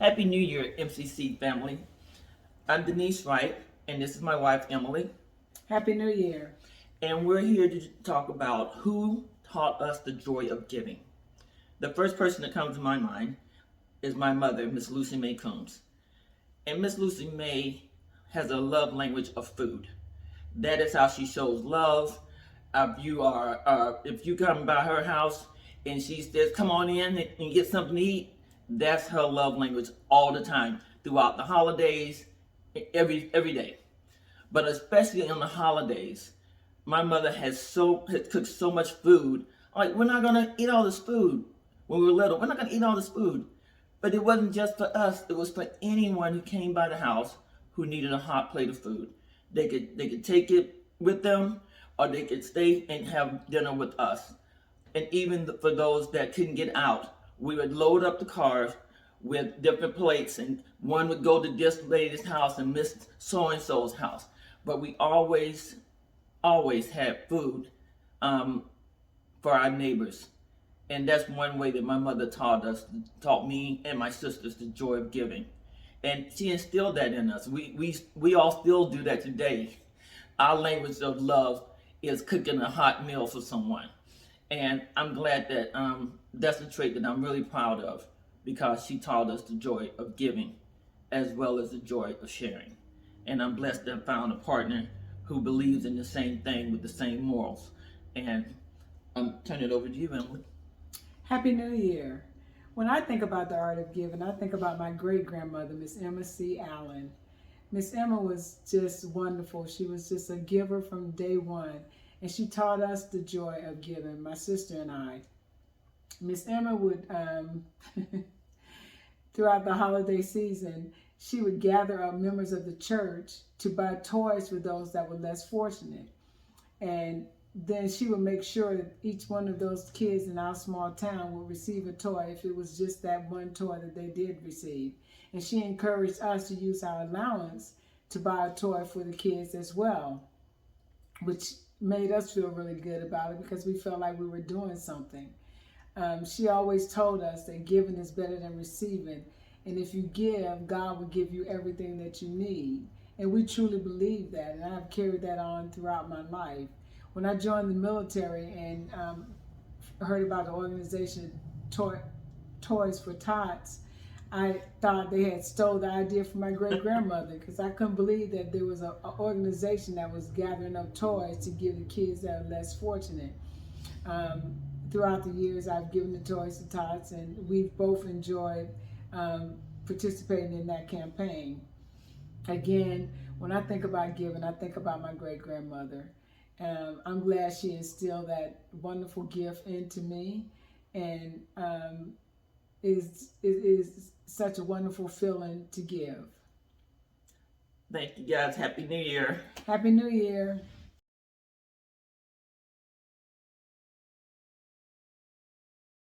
Happy New Year, MCC family. I'm Denise Wright, and this is my wife, Emily. Happy New Year. And we're here to talk about who taught us the joy of giving. The first person that comes to my mind is my mother, Miss Lucy May Coombs. And Miss Lucy May has a love language of food. That is how she shows love. If you come by her house and she says, "Come on in and get something to eat," that's her love language all the time throughout the holidays, every day. But especially on the holidays, my mother has cooked so much food. Like, we're not gonna eat all this food when we were little. We're not gonna eat all this food. But it wasn't just for us. It was for anyone who came by the house who needed a hot plate of food. They could take it with them, or they could stay and have dinner with us. And even for those that couldn't get out, we would load up the cars with different plates, and one would go to this lady's house and Miss So and So's house. But we always had food for our neighbors. And that's one way that my mother taught me and my sisters the joy of giving. And she instilled that in us. We all still do that today. Our language of love is cooking a hot meal for someone. And I'm glad that that's a trait that I'm really proud of, because she taught us the joy of giving as well as the joy of sharing. And I'm blessed to have found a partner who believes in the same thing with the same morals. And I'm turning it over to you, Emily. Happy New Year. When I think about the art of giving, I think about my great-grandmother, Miss Emma C. Allen. Miss Emma was just wonderful. She was just a giver from day one. And she taught us the joy of giving, my sister and I. Miss Emma would, throughout the holiday season, she would gather up members of the church to buy toys for those that were less fortunate. And then she would make sure that each one of those kids in our small town would receive a toy if it was just that one toy that they did receive. And she encouraged us to use our allowance to buy a toy for the kids as well, which made us feel really good about it because we felt like we were doing something. She always told us that giving is better than receiving. And if you give, God will give you everything that you need. And we truly believe that. And I've carried that on throughout my life. When I joined the military and heard about the organization Toys for Tots, I thought they had stole the idea from my great-grandmother, because I couldn't believe that there was an organization that was gathering up toys to give the kids that are less fortunate. Throughout the years, I've given the Toys to Tots, and we've both enjoyed participating in that campaign. Again, when I think about giving, I think about my great-grandmother. I'm glad she instilled that wonderful gift into me, and it is such a wonderful feeling to give. Thank you, guys. Happy New Year. Happy New Year.